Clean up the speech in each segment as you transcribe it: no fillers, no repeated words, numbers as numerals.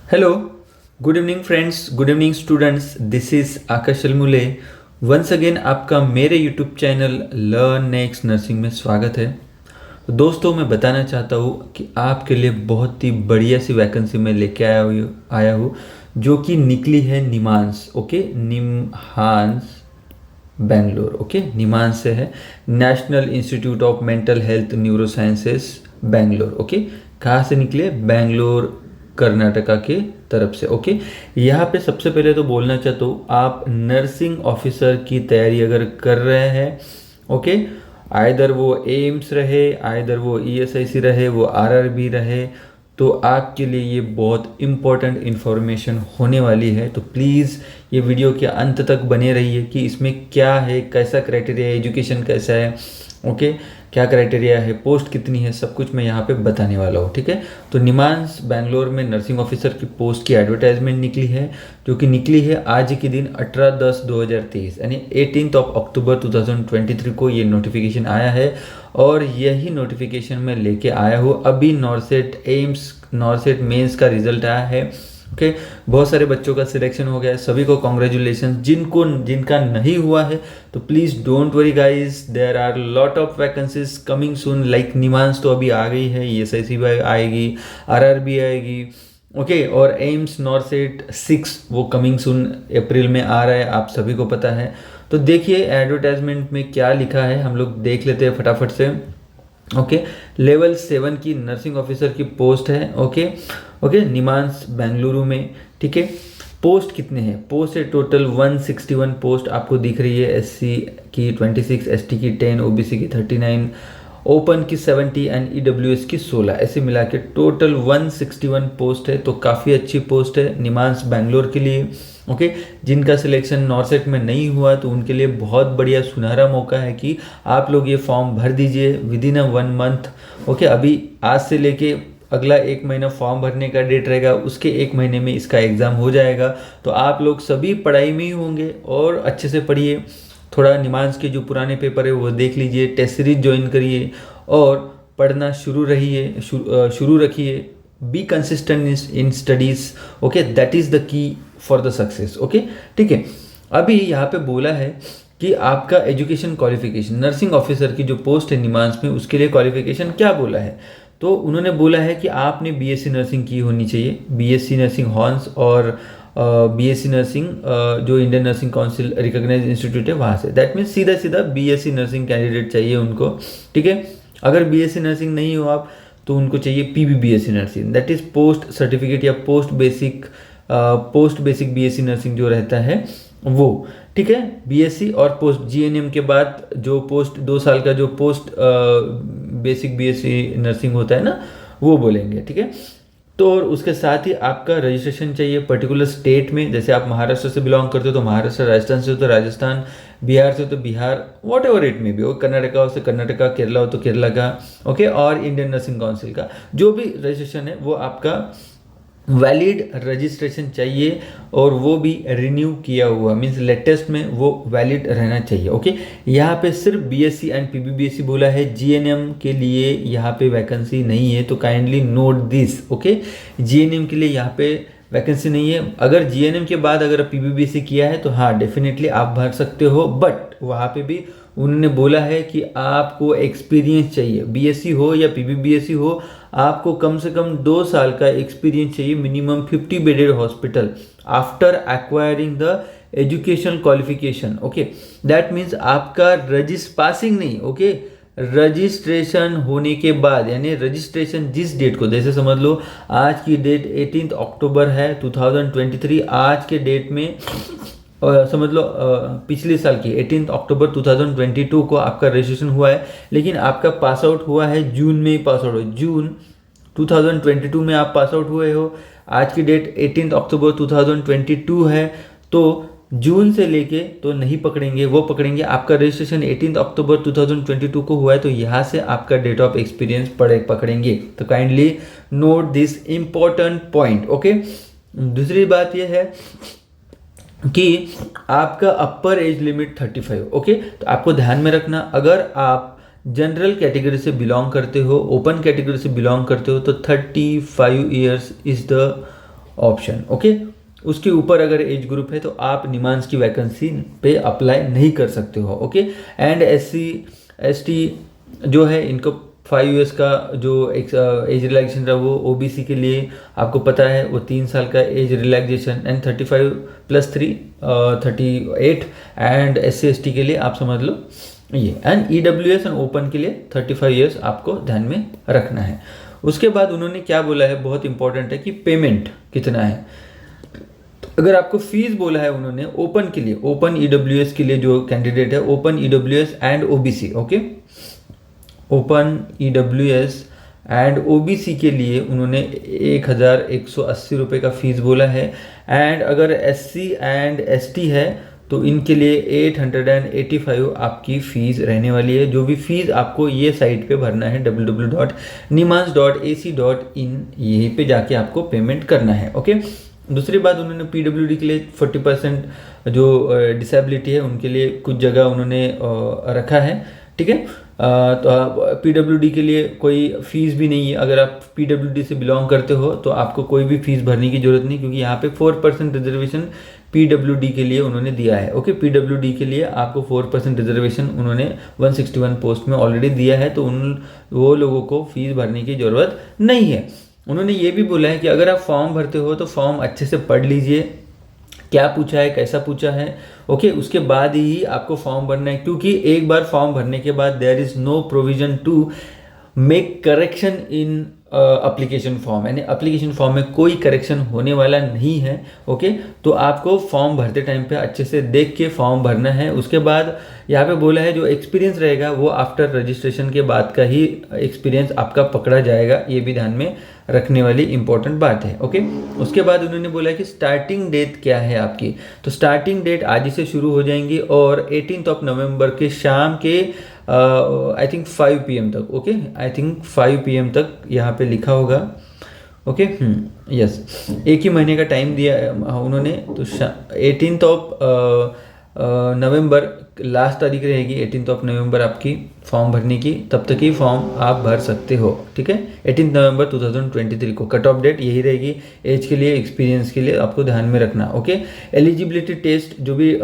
Hello, good evening friends, good evening students. This is Akash Almule. Once again आपका मेरे YouTube channel learn next nursing में स्वागत है. दोस्तों मैं बताना चाहता हूँ कि आपके लिए बहुत ही बढ़िया सी वैकेंसी मैं लेके आया हूँ जो कि निकली है निमांस. ओके, निम्हांस बेंगलोर. ओके, निमांस से है, national institute of mental health neuro sciences Bangalore. Okay, कहाँ से निकले? बेंगलोर कर्नाटका के तरफ से. ओके, यहाँ पे सबसे पहले तो बोलना चाहता हूँ, आप नर्सिंग ऑफिसर की तैयारी अगर कर रहे हैं, ओके, आइदर वो एम्स रहे, आइदर वो ईएसआईसी रहे, वो आरआरबी रहे, तो आपके लिए ये बहुत इम्पोर्टेंट इन्फॉर्मेशन होने वाली है. तो प्लीज़ ये वीडियो के अंत तक बने रहिए कि इसमें क्या है, कैसा क्राइटेरिया है, एजुकेशन कैसा है, ओके, क्या क्राइटेरिया है, पोस्ट कितनी है, सब कुछ मैं यहाँ पे बताने वाला हूँ. ठीक है, तो निमांस बेंगलोर में नर्सिंग ऑफिसर की पोस्ट की एडवर्टाइजमेंट निकली है, जो कि निकली है आज के दिन 18/10/2023 यानी 18 अक्टूबर 2023 को ये नोटिफिकेशन आया है. और यही नोटिफिकेशन मैं लेके आया हूँ. अभी नॉर्सेट एम्स नॉर्सेट मेंस का रिजल्ट आया है. ओके, बहुत सारे बच्चों का सिलेक्शन हो गया है, सभी को कॉन्ग्रेचुलेशन. जिनका नहीं हुआ है तो please don't worry guys, there are lot of vacancies coming soon. Like NIMHANS तो अभी आ गई है, ईएसआईसी भी आएगी, आरआरबी आएगी, ओके, और एम्स नॉर्सेट 6 वो कमिंग सून अप्रैल में आ रहा है, आप सभी को पता है. तो देखिए एडवर्टाइजमेंट में क्या लिखा है, हम लोग देख लेते हैं फटाफट से. ओके, लेवल 7 की नर्सिंग ऑफिसर की पोस्ट है. ओके ओके, निमांस बेंगलुरु में. ठीक है, पोस्ट कितने हैं? पोस्ट है टोटल 161 पोस्ट आपको दिख रही है. एससी की 26, एसटी की 10, ओबीसी की 39, ओपन की 70 एंड ईडब्ल्यूएस की 16, ऐसे मिला के टोटल 161 पोस्ट है. तो काफ़ी अच्छी पोस्ट है निमांस बेंगलोर के लिए. ओके, जिनका सिलेक्शन नॉर्सेट में नहीं हुआ तो उनके लिए बहुत बढ़िया सुनहरा मौका है कि आप लोग ये फॉर्म भर दीजिए विद इन 1 मंथ. ओके, अभी आज से लेके अगला 1 महीना फॉर्म भरने का डेट रहेगा, उसके 1 महीने में इसका एग्ज़ाम हो जाएगा. तो आप लोग सभी पढ़ाई में ही होंगे और अच्छे से पढ़िए. थोड़ा निमांस के जो पुराने पेपर है वो देख लीजिए, टेस्ट सीरीज ज्वाइन करिए और पढ़ना शुरू रखिए. Be consistent in studies. Okay, that is the key for the success. Okay, ठीक है. अभी यहाँ पे बोला है कि आपका एजुकेशन क्वालिफिकेशन, नर्सिंग ऑफिसर की जो पोस्ट है निमांस में, उसके लिए क्वालिफिकेशन क्या बोला है? तो उन्होंने बोला है कि आपने बीएससी नर्सिंग की होनी चाहिए, बीएससी नर्सिंग हॉर्न्स और बीएससी नर्सिंग जो Indian nursing council recognised institute है वहाँ से. दैट मीन्स सीधा सीधा बीएससी नर्सिंग कैंडिडेट चाहिए उनको. ठीक है, अगर बीएससी नर्सिंग नहीं हो आप तो उनको चाहिए PBBSc nursing, that is post certificate या पोस्ट बेसिक बीएससी नर्सिंग जो रहता है वो. ठीक है, बीएससी और पोस्ट जीएनएम के बाद जो पोस्ट 2 साल का जो पोस्ट बेसिक बीएससी नर्सिंग होता है ना, वो बोलेंगे. ठीक है, तो और उसके साथ ही आपका रजिस्ट्रेशन चाहिए पर्टिकुलर स्टेट में. जैसे आप महाराष्ट्र से बिलोंग करते हो तो महाराष्ट्र, राजस्थान से हो तो राजस्थान, बिहार से हो तो बिहार, वॉट एवर इट में भी हो, कर्नाटका हो तो कर्नाटका, केरला हो तो केरला का, ओके, और इंडियन नर्सिंग काउंसिल का जो भी रजिस्ट्रेशन है वो आपका वैलिड रजिस्ट्रेशन चाहिए और वो भी रिन्यू किया हुआ, मीन्स लेटेस्ट में वो वैलिड रहना चाहिए. ओके, यहाँ पे सिर्फ बीएससी एंड पीबीबीएससी बोला है, जीएनएम के लिए यहाँ पे वैकेंसी नहीं है, तो kindly note this. Okay, GNM के लिए यहाँ पे वैकेंसी नहीं है. अगर जीएनएम के बाद अगर पीबीबीएससी किया है तो हाँ डेफिनेटली आप भर सकते हो, बट वहाँ पे भी उन्होंने बोला है कि आपको एक्सपीरियंस चाहिए. बीएससी हो या पीबीबीएससी हो, आपको कम से कम 2 साल का एक्सपीरियंस चाहिए, minimum 50 bedded hospital after acquiring the education qualification. Okay, that means आपका पासिंग नहीं, ओके, रजिस्ट्रेशन होने के बाद, यानी रजिस्ट्रेशन जिस डेट को, जैसे समझ लो आज की डेट 18 अक्टूबर है 2023, आज के डेट में समझ लो पिछले साल की 18 अक्टूबर 2022 को आपका रजिस्ट्रेशन हुआ है, लेकिन आपका पास आउट हुआ है जून में ही पास आउट हो, जून 2022 में आप पास आउट हुए हो. आज की डेट 18 अक्टूबर 2022 है, तो जून से लेके तो नहीं पकड़ेंगे, वो पकड़ेंगे आपका रजिस्ट्रेशन 18 अक्टूबर 2022 को हुआ है, तो यहाँ से आपका डेट ऑफ एक्सपीरियंस पकड़ेंगे. तो kindly note this important point. Okay, दूसरी बात यह है कि आपका अपर एज लिमिट 35. ओके, तो आपको ध्यान में रखना, अगर आप जनरल कैटेगरी से बिलोंग करते हो, ओपन कैटेगरी से बिलोंग करते हो, तो 35 years is the option. Okay, उसके ऊपर अगर एज ग्रुप है तो आप निमांस की वैकेंसी पे अप्लाई नहीं कर सकते हो। ओके, एंड SC ST जो है इनको 5 ईयर्स का जो एज रिलैक्सेशन रहा वो ओबीसी के लिए आपको पता है वो 3 साल का age relaxation, and 35 + 3 38, and SC ST के लिए आप समझ लो ये, एंड EWS एंड ओपन के लिए 35 ईयर्स आपको ध्यान में रखना है। उसके बाद उन्होंने क्या बोला है, बहुत इंपॉर्टेंट है कि पेमेंट कितना है। अगर आपको फीस बोला है उन्होंने ओपन के लिए, ओपन EWS के लिए जो कैंडिडेट है, open EWS and OBC, okay, open EWS and OBC के लिए उन्होंने 1180 रुपये का फीस बोला है, एंड अगर SC एंड ST है तो इनके लिए 885 आपकी फ़ीस रहने वाली है। जो भी फीस आपको ये साइट पे भरना है www.nimans.ac.in, यहीं पे जाके आपको पेमेंट करना है। ओके, दूसरी बात उन्होंने PWD के लिए 40% जो डिसेबिलिटी है उनके लिए कुछ जगह उन्होंने रखा है। ठीक है, तो PWD के लिए कोई फ़ीस भी नहीं है। अगर आप PWD से बिलोंग करते हो तो आपको कोई भी फीस भरने की ज़रूरत नहीं, क्योंकि यहाँ पे 4% रिजर्वेशन PWD के लिए उन्होंने दिया है। ओके, PWD के लिए आपको 4% रिजर्वेशन उन्होंने 161 पोस्ट में ऑलरेडी दिया है, तो वो लोगों को फीस भरने की ज़रूरत नहीं है। उन्होंने ये भी बोला है कि अगर आप फॉर्म भरते हो तो फॉर्म अच्छे से पढ़ लीजिए, क्या पूछा है, कैसा पूछा है। ओके, उसके बाद ही आपको फॉर्म भरना है, क्योंकि एक बार फॉर्म भरने के बाद there is no provision to make correction in application form, यानी एप्लीकेशन फॉर्म में कोई करेक्शन होने वाला नहीं है। ओके, तो आपको फॉर्म भरते टाइम पे अच्छे से देख के फॉर्म भरना है। उसके बाद यहाँ पे बोला है जो एक्सपीरियंस रहेगा वो आफ्टर रजिस्ट्रेशन के बाद का ही एक्सपीरियंस आपका पकड़ा जाएगा, ये भी ध्यान में रखने वाली इंपॉर्टेंट बात है। ओके, उसके बाद उन्होंने बोला कि स्टार्टिंग डेट क्या है आपकी, तो स्टार्टिंग डेट आज ही से शुरू हो जाएंगी और 18 नवंबर के शाम के आई थिंक 5 PM तक। ओके, आई थिंक 5 PM तक यहाँ पे लिखा होगा। ओके, यस, एक ही महीने का टाइम दिया उन्होंने, तो 18 नवंबर लास्ट तारीख रहेगी, 18 नवंबर आपकी फॉर्म भरने की, तब तक ही फॉर्म आप भर सकते हो। ठीक है, 18 नवंबर 2023 को कट ऑफ डेट यही रहेगी। एज के लिए, एक्सपीरियंस के लिए आपको ध्यान में रखना। ओके, एलिजिबिलिटी टेस्ट जो भी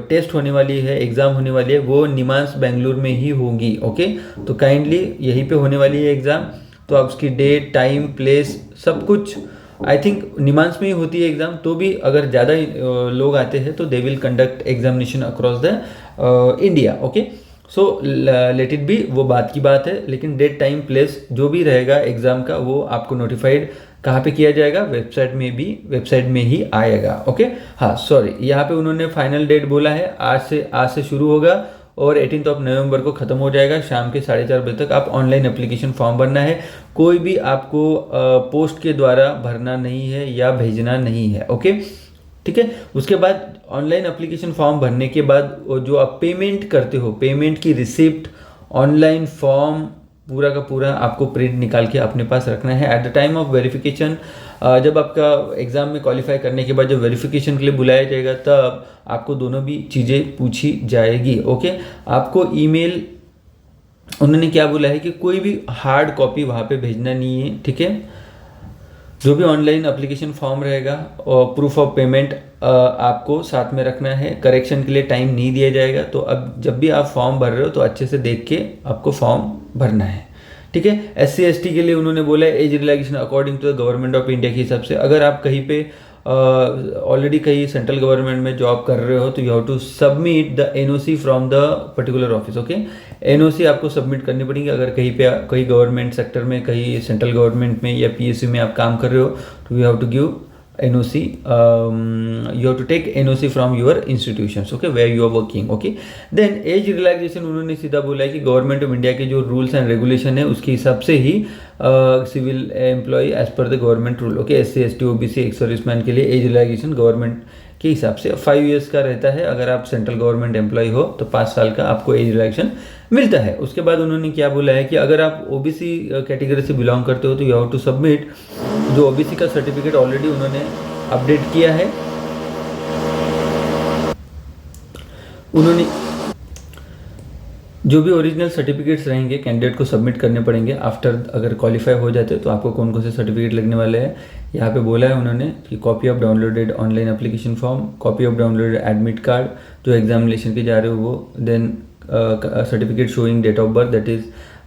टेस्ट होने वाली है, एग्ज़ाम होने वाली है, वो निमांस बेंगलुरु में ही होगी। ओके, तो काइंडली यहीं पे होने वाली है एग्ज़ाम, तो आप उसकी डेट, टाइम, प्लेस सब कुछ आई थिंक निमांस में ही होती है एग्ज़ाम, तो भी अगर ज़्यादा लोग आते हैं तो they will conduct examination across the India. Okay, so let it be, वो बात की बात है, लेकिन डेट, टाइम, प्लेस जो भी रहेगा एग्ज़ाम का वो आपको नोटिफाइड कहाँ पे किया जाएगा, वेबसाइट में ही आएगा। ओके, हाँ सॉरी, यहाँ पे उन्होंने फाइनल डेट बोला है आज से शुरू होगा और 18 नवंबर को ख़त्म हो जाएगा। शाम के 4:30 बजे तक आप ऑनलाइन एप्लीकेशन फॉर्म भरना है, कोई भी आपको पोस्ट के द्वारा भरना नहीं है या भेजना नहीं है। ओके, ठीक है, उसके बाद ऑनलाइन एप्लीकेशन फॉर्म भरने के बाद जो आप पेमेंट करते हो, पेमेंट की रिसिप्ट, ऑनलाइन फॉर्म पूरा का पूरा आपको प्रिंट निकाल के अपने पास रखना है। At the time of verification, जब आपका एग्ज़ाम में क्वालिफाई करने के बाद जब वेरिफिकेशन के लिए बुलाया जाएगा तब आपको दोनों भी चीज़ें पूछी जाएगी। ओके, आपको ईमेल, उन्होंने क्या बोला है कि कोई भी हार्ड कॉपी वहाँ पे भेजना नहीं है। ठीक है, जो भी ऑनलाइन एप्लीकेशन फॉर्म रहेगा और प्रूफ ऑफ पेमेंट आपको साथ में रखना है। करेक्शन के लिए टाइम नहीं दिया जाएगा, तो अब जब भी आप फॉर्म भर रहे हो तो अच्छे से देख के आपको फॉर्म भरना है। ठीक है, SC ST के लिए उन्होंने बोला है age relaxation according to the government of India के हिसाब से। अगर आप कहीं पे ऑलरेडी कहीं सेंट्रल गवर्नमेंट में जॉब कर रहे हो तो you have to submit the NOC from the particular office. Okay, NOC आपको सबमिट करनी पड़ेगी। अगर कहीं गवर्नमेंट सेक्टर में, कहीं सेंट्रल गवर्नमेंट में या PSU में आप काम कर रहे हो तो you have to give NOC, you have to take NOC from your institutions, okay, where you are working. Okay, then age relaxation उन्होंने सीधा बोला है कि गवर्नमेंट ऑफ इंडिया के जो रूल्स एंड रेगुलेशन है उसके हिसाब से ही civil employ age per the government rule. Okay, SC ST OBC ex serviceman के लिए एज रिलैक्सेशन गवर्नमेंट के हिसाब से 5 ईयर्स का रहता है। अगर आप सेंट्रल गवर्नमेंट एम्प्लॉय हो तो 5 साल का आपको एज रिलैक्सेशन मिलता है। उसके बाद उन्होंने क्या बोला है कि अगर आप OBC कैटेगरी से बिलोंग करते हो तो यू हैव टू सबमिट जो OBC का सर्टिफिकेट ऑलरेडी उन्होंने अपडेट किया है। जो भी ओरिजिनल सर्टिफिकेट्स रहेंगे कैंडिडेट को सबमिट करने पड़ेंगे आफ्टर, अगर क्वालिफाई हो जाते तो आपको कौन कौन से सर्टिफिकेट लगने वाले हैं यहाँ पे बोला है उन्होंने कि copy of downloaded online application form, copy of downloaded admit card जो एग्जामिनेशन के जा रहे हो वो, then certificate showing date of birth that is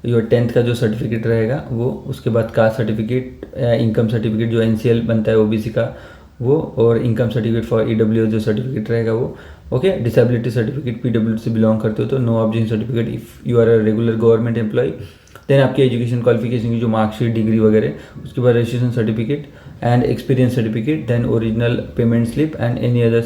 your 10th का जो सर्टिफिकेट रहेगा वो, उसके बाद कास्ट सर्टिफिकेट, इनकम सर्टिफिकेट जो NCL बनता है OBC का वो, और इनकम सर्टिफिकेट फॉर EWS जो सर्टिफिकेट रहेगा वो, ओके। डिसेबिलिटी सर्टिफिकेट, PWD से बिलोंग करते हो तो no objection certificate if you are a regular government employee, then आपकी एजुकेशन क्वालिफिकेशन की जो मार्कशीट, डिग्री वगैरह, उसके बाद registration certificate and experience certificate, then original payment slip and any other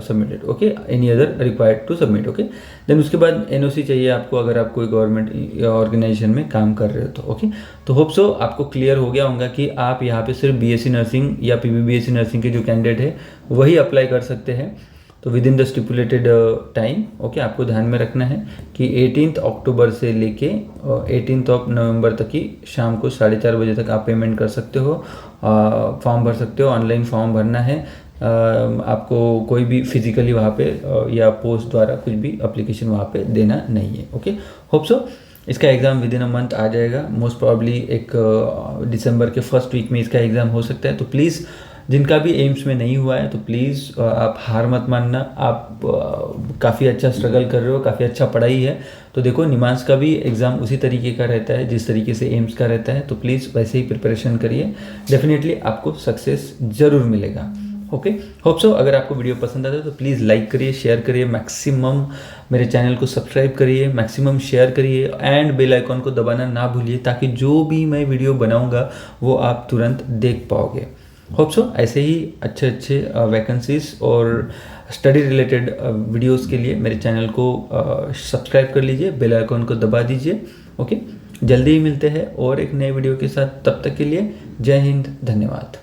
submitted, okay, any other required to submit, okay. Then उसके बाद NOC चाहिए आपको अगर आप कोई गवर्नमेंट ऑर्गेनाइजेशन में काम कर रहे हो तो, ओके। तो होप सो आपको क्लियर हो गया होगा कि आप यहाँ पे सिर्फ BSc नर्सिंग या PBBSc नर्सिंग के जो कैंडिडेट है वही अप्लाई कर सकते हैं, तो with in the stipulated time, okay. आपको ध्यान में रखना है कि 18 अक्टूबर से लेके 18 नवंबर तक की शाम को 4:30 बजे तक आप पेमेंट कर सकते हो, फॉर्म भर सकते हो, ऑनलाइन फॉर्म भरना है। आपको कोई भी फिजिकली वहाँ पे या पोस्ट द्वारा कुछ भी एप्लीकेशन वहाँ पे देना नहीं है, ओके। होप सो इसका exam within a month आ जाएगा, मोस्ट प्रॉब्ली एक दिसंबर के फर्स्ट वीक में इसका एग्ज़ाम हो सकता है। तो प्लीज़ जिनका भी एम्स में नहीं हुआ है तो प्लीज़ आप हार मत मानना, आप काफ़ी अच्छा स्ट्रगल कर रहे हो, काफ़ी अच्छा पढ़ाई है। तो देखो निमांस का भी एग्ज़ाम उसी तरीके का रहता है जिस तरीके से एम्स का रहता है, तो प्लीज़ वैसे ही प्रिपरेशन करिए, डेफिनेटली आपको सक्सेस ज़रूर मिलेगा, ओके। होप सो अगर आपको वीडियो पसंद आता है तो प्लीज़ लाइक करिए, शेयर करिए, मैक्सिमम मेरे चैनल को सब्सक्राइब करिए, मैक्सिमम शेयर करिए एंड बेल आइकॉन को दबाना ना भूलिए ताकि जो भी मैं वीडियो बनाऊंगा वो आप तुरंत देख पाओगे। होप सो ऐसे ही अच्छे अच्छे वैकेंसीज और स्टडी रिलेटेड वीडियोस के लिए मेरे चैनल को सब्सक्राइब कर लीजिए, बेल आइकॉन को दबा दीजिए, ओके। जल्दी ही मिलते हैं और एक नए वीडियो के साथ, तब तक के लिए जय हिंद, धन्यवाद।